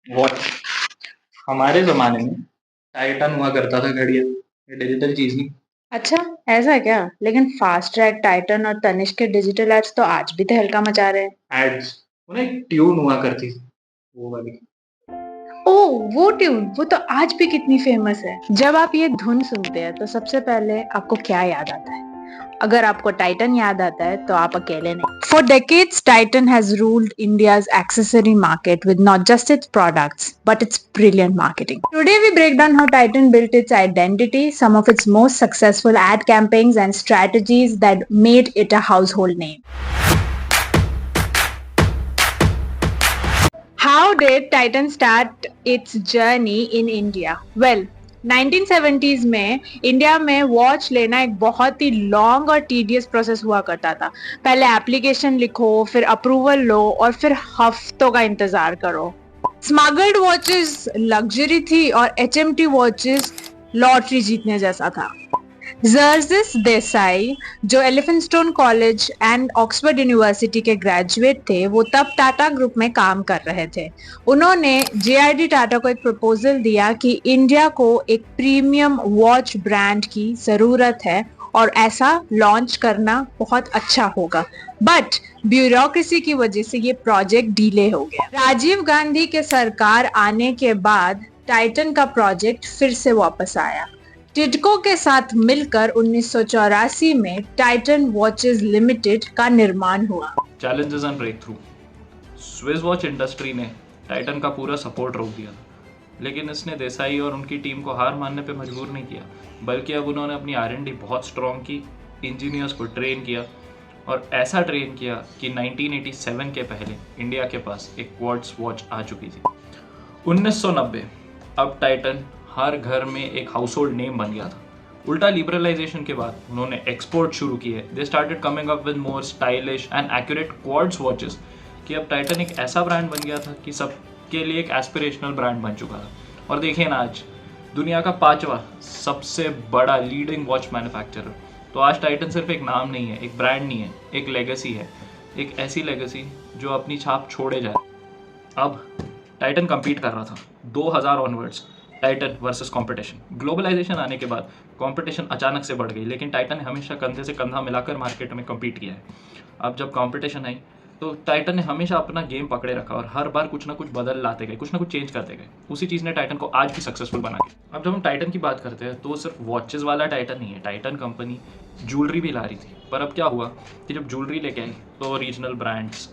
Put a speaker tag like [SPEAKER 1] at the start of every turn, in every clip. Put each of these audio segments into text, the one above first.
[SPEAKER 1] Watch हमारे ज़माने में टाइटन हुआ करता था घड़ियाँ, ये डिजिटल चीज़ नहीं।
[SPEAKER 2] अच्छा, ऐसा है क्या? लेकिन फास्ट ट्रैक, टाइटन और तनिष्क के डिजिटल एड्स तो आज भी तहलका मचा रहे हैं।
[SPEAKER 1] एड्स, वो ना एक ट्यून हुआ करती थी, वो वाली।
[SPEAKER 2] ओह! वो ट्यून, वो तो आज भी कितनी फेमस है। जब आप ये धुन सुनते हैं तो सबसे पहले आपको क्या याद आता है? अगर आपको टाइटन याद आता है तो आप अकेले नहीं। For decades, Titan has ruled India's accessory market with not just its products, but its brilliant marketing. Today we break down how Titan built its identity, some of its most successful ad campaigns and strategies that made it a household name. How did Titan start its journey in India? Well, 1970s में India में watch लेना एक बहुत ही long और tedious process हुआ करता था। पहले एप्लीकेशन लिखो, फिर अप्रूवल लो और फिर हफ्तों का इंतजार करो। स्मगल्ड वॉचेस लग्जरी थी और एचएमटी वॉचेस लॉटरी जीतने जैसा था। जर्जिस देसाई, जो एलिफेंटस्टोन कॉलेज एंड ऑक्सफोर्ड यूनिवर्सिटी के ग्रेजुएट थे, वो तब टाटा ग्रुप में काम कर रहे थे। उन्होंने जेआरडी टाटा को एक प्रपोजल दिया कि इंडिया को एक प्रीमियम वॉच ब्रांड की जरूरत है और ऐसा लॉन्च करना बहुत अच्छा होगा, बट ब्यूरोक्रेसी की वजह से ये प्रोजेक्ट डिले हो गया। राजीव गांधी के सरकार आने के बाद टाइटन का प्रोजेक्ट फिर से वापस आया। टिडको के साथ मिलकर 1984 में टाइटन वॉचेस लिमिटेड का निर्माण हुआ।
[SPEAKER 1] Challenges and break Swiss watch industry ने टाइटन का पूरा सपोर्ट रोक दिया था, लेकिन इसने देसाई और उनकी टीम को हार मानने पे मजबूर नहीं किया, बल्कि अब उन्होंने अपनी R&D बहुत स्ट्रॉन्ग की, इंजीनियर्स को ट्रेन किया और ऐसा ट्रेन किया कि 1987 के पहले इंडिया के पास एक क्वार्ट्ज वॉच आ चुकी थी। 1990, अब टाइटन हर घर में एक हाउस होल्ड नेम बन गया था। उल्टा लिबरलाइजेशन के बाद उन्होंने एक्सपोर्ट शुरू किए। They started coming up with more stylish and accurate quartz watches कि अब टाइटन एक ऐसा ब्रांड बन गया था कि सबके लिए एक एस्पिरेशनल ब्रांड बन चुका था। और देखिए ना, आज दुनिया का 5वां सबसे बड़ा लीडिंग वॉच मैन्युफैक्चरर। तो आज टाइटन सिर्फ एक नाम नहीं है, एक ब्रांड नहीं है, एक लेगेसी है। एक ऐसी लेगेसी जो अपनी छाप छोड़े जाए। अब टाइटन compete कर रहा था 2000 onwards. Titan versus competition. Globalisation आने के बाद कंपटीशन अचानक से बढ़ गई, लेकिन टाइटन ने हमेशा कंधे से कंधा मिलाकर मार्केट में compete किया है। अब जब कंपटीशन आई तो टाइटन ने हमेशा अपना गेम पकड़े रखा और हर बार कुछ ना कुछ बदल लाते गए, कुछ ना कुछ चेंज करते गए। उसी चीज़ ने टाइटन को आज भी सक्सेसफुल बना दिया। अब जब हम टाइटन की बात करते हैं तो सिर्फ वॉचेस वाला टाइटन नहीं है, टाइटन कंपनी ज्वेलरी भी ला रही थी। पर अब क्या हुआ कि जब ज्वेलरी लेके आई तो रीजनल ब्रांड्स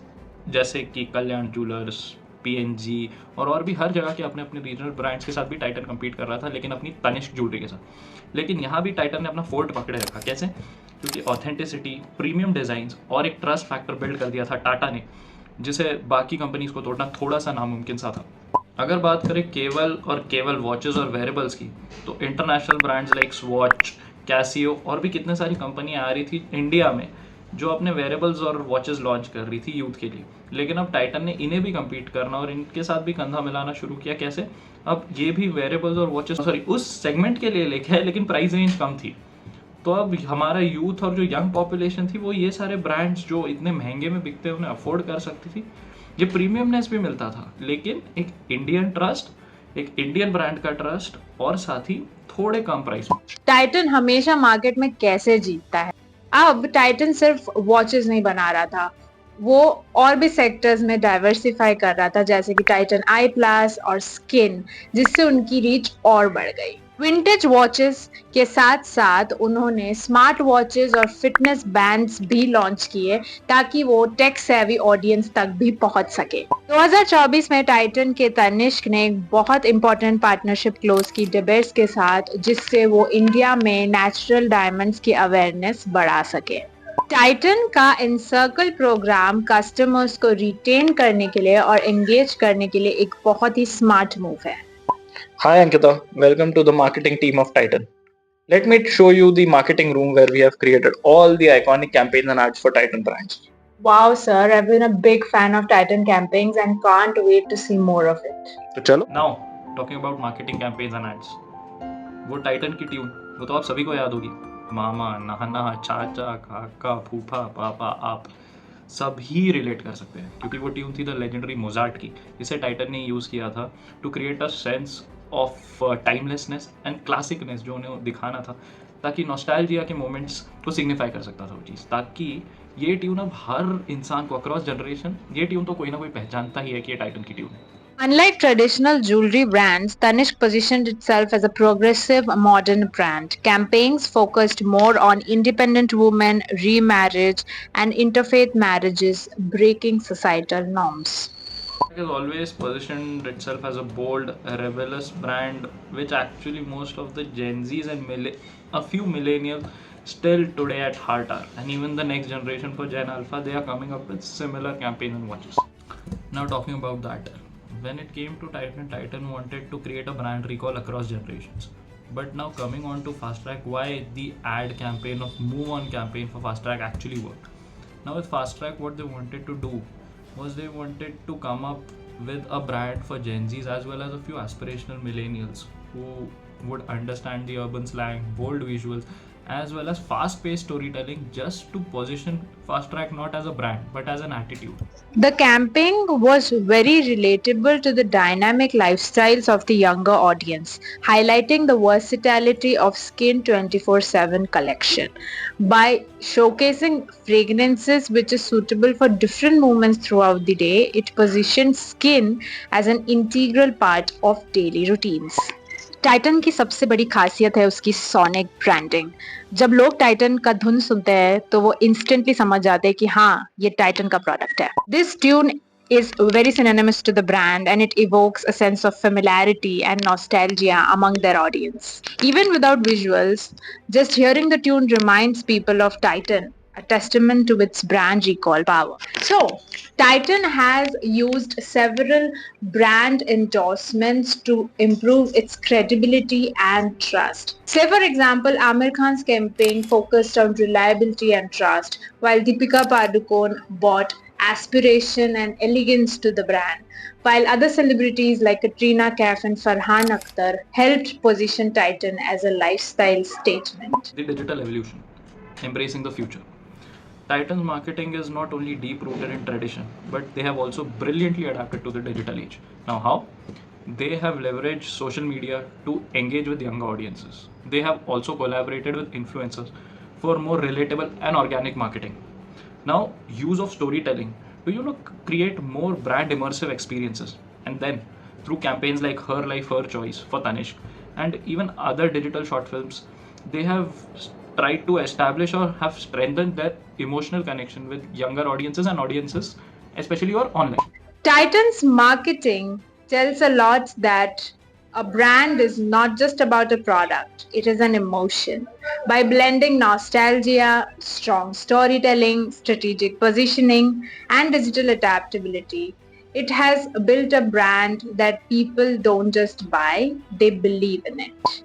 [SPEAKER 1] जैसे कि कल्याण ज्वेलर्स, पीएनजी और भी हर जगह के अपने अपने रीजनल ब्रांड्स के साथ भी टाइटन compete कर रहा था, लेकिन अपनी तनिष्क ज्वेलरी के साथ। लेकिन यहाँ भी टाइटन ने अपना फोर्ट पकड़े रखा। कैसे? क्योंकि ऑथेंटिसिटी, प्रीमियम डिज़ाइंस और एक ट्रस्ट फैक्टर बिल्ड कर दिया था टाटा ने, जिसे बाकी कंपनीज को तोड़ना थोड़ा सा नामुमकिन सा था। अगर बात करें केवल वॉचेस और वेरेबल्स की, तो international brands like swatch, Casio और भी कितने सारी कंपनियां आ रही थी इंडिया में जो अपने वेरेबल्स और वॉचेस लॉन्च कर रही थी यूथ के लिए। लेकिन अब टाइटन ने इन्हें भी compete करना और इनके साथ भी कंधा मिलाना शुरू किया। कैसे? अब ये भी वेरेबल्स और वॉचेस उस सेगमेंट के लिए लेके है, लेकिन प्राइस रेंज कम थी। तो अब हमारा यूथ और जो यंग पॉपुलेशन थी वो ये सारे ब्रांड्स जो इतने महंगे में बिकते उन्हें अफोर्ड कर सकती थी। ये प्रीमियमनेस भी मिलता था, लेकिन एक इंडियन ट्रस्ट, एक इंडियन ब्रांड का ट्रस्ट और साथ ही थोड़े कम प्राइस में।
[SPEAKER 2] टाइटन हमेशा मार्केट में कैसे जीतता है? अब टाइटन सिर्फ वॉचेस नहीं बना रहा था, वो और भी सेक्टर्स में डाइवर्सिफाई कर रहा था, जैसे कि टाइटन आई प्लस और स्किन, जिससे उनकी रीच और बढ़ गई। विंटेज वॉचेस के साथ साथ उन्होंने स्मार्ट वॉचेस और फिटनेस बैंड्स भी लॉन्च किए ताकि वो टेक सेवी ऑडियंस तक भी पहुंच सके। 2024 में टाइटन के तनिष्क ने एक बहुत इंपॉर्टेंट पार्टनरशिप क्लोज की डिबेट्स के साथ, जिससे वो इंडिया में नेचुरल डायमंड्स की अवेयरनेस बढ़ा सके। टाइटन का इनसर्कल प्रोग्राम कस्टमर्स को रिटेन करने के लिए और एंगेज करने के लिए एक बहुत ही स्मार्ट मूव है।
[SPEAKER 1] Hi Ankita, welcome to the marketing team of Titan. Let me show you the marketing room where we have created all the iconic campaigns and ads for Titan brands.
[SPEAKER 2] Wow, sir, I've been a big fan of Titan campaigns and can't wait to see more of it.
[SPEAKER 1] तो चलो। Now talking about marketing campaigns and ads. वो Titan की tune वो तो आप सभी को याद होगी, मामा, नाना, चाचा, काका, फूफा, पापा, आप। सभी रिलेट कर सकते हैं, क्योंकि वो ट्यून थी द लेजेंडरी मोजार्ट की, जिसे टाइटन ने यूज़ किया था to create a sense of timelessness and classicness जो उन्हें दिखाना था, ताकि नॉस्टैल्जिया के मोमेंट्स को सिग्निफाई कर सकता था वो चीज़, ताकि ये ट्यून अब हर इंसान को अक्रॉस जनरेशन, ये ट्यून तो कोई ना कोई पहचानता ही है कि ये टाइटन की ट्यून है।
[SPEAKER 2] Unlike traditional jewelry brands, Tanishq positioned itself as a progressive, modern brand. Campaigns focused more on independent women, remarriage, and interfaith marriages, breaking societal norms.
[SPEAKER 1] It has always positioned itself as a bold, rebellious brand, which actually most of the Gen Zs and a few millennials still today at heart are. And even the next generation for Gen Alpha, they are coming up with similar campaign and watches. Now talking about that, when it came to Titan, Titan wanted to create a brand recall across generations. But now coming on to Fast Track, why the ad campaign of Move On campaign for Fast Track actually worked. Now with Fast Track, what they wanted to do was they wanted to come up with a brand for Gen Zs as well as a few aspirational millennials who would understand the urban slang, bold visuals, as well as fast-paced storytelling, just to position Fast Track not as a brand but as an attitude.
[SPEAKER 2] The campaign was very relatable to the dynamic lifestyles of the younger audience, highlighting the versatility of Skin 24/7 collection. By showcasing fragrances which is suitable for different moments throughout the day, it positioned Skin as an integral part of daily routines. Titan की सबसे बड़ी खासियत है उसकी sonic branding. जब लोग Titan का धुन सुनते हैं तो वो इंस्टेंटली समझ जाते हैं कि हाँ, ये टाइटन का प्रोडक्ट है। This tune is very synonymous to the brand and it evokes a sense of familiarity and nostalgia among their audience. Even without visuals, just hearing the tune reminds people of Titan, a testament to its brand recall power. So, Titan has used several brand endorsements to improve its credibility and trust. Say for example, Amir Khan's campaign focused on reliability and trust, while Deepika Padukone brought aspiration and elegance to the brand, while other celebrities like Katrina Kaif and Farhan Akhtar helped position Titan as a lifestyle statement.
[SPEAKER 1] The digital evolution, embracing the future. Titan's marketing is not only deep rooted in tradition, but they have also brilliantly adapted to the digital age. Now, how? They have leveraged social media to engage with younger audiences. They have also collaborated with influencers for more relatable and organic marketing. Now, use of storytelling to create more brand immersive experiences, and then through campaigns like Her Life, Her Choice for Tanishq, and even other digital short films, they have tried to establish or have strengthened their emotional connection with younger audiences and audiences, especially or online.
[SPEAKER 2] Titan's marketing tells a lot that a brand is not just about a product, it is an emotion. By blending nostalgia, strong storytelling, strategic positioning, and digital adaptability, it has built a brand that people don't just buy, they believe in it.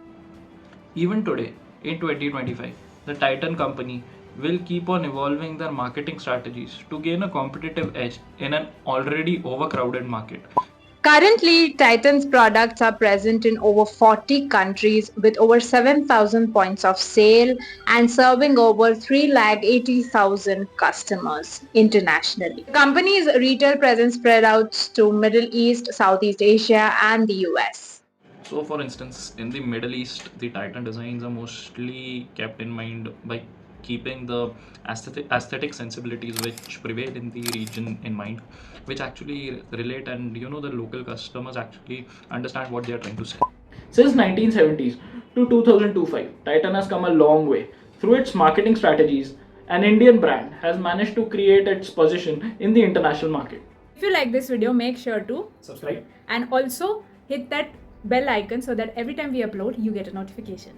[SPEAKER 1] Even today, in 2025, the Titan company will keep on evolving their marketing strategies to gain a competitive edge in an already overcrowded market.
[SPEAKER 2] Currently, Titan's products are present in over 40 countries with over 7,000 points of sale and serving over 380,000 customers internationally. The company's retail presence spread out to Middle East, Southeast Asia and the US.
[SPEAKER 1] So for instance, in the Middle East, the Titan designs are mostly kept in mind by keeping the aesthetic sensibilities which prevail in the region in mind, which actually relate, and the local customers actually understand what they are trying to say. Since 1970s to 2025, Titan has come a long way. Through its marketing strategies, an Indian brand has managed to create its position in the international market.
[SPEAKER 3] If you like this video, make sure to
[SPEAKER 1] Subscribe
[SPEAKER 3] and also hit that bell icon so that every time we upload, you get a notification.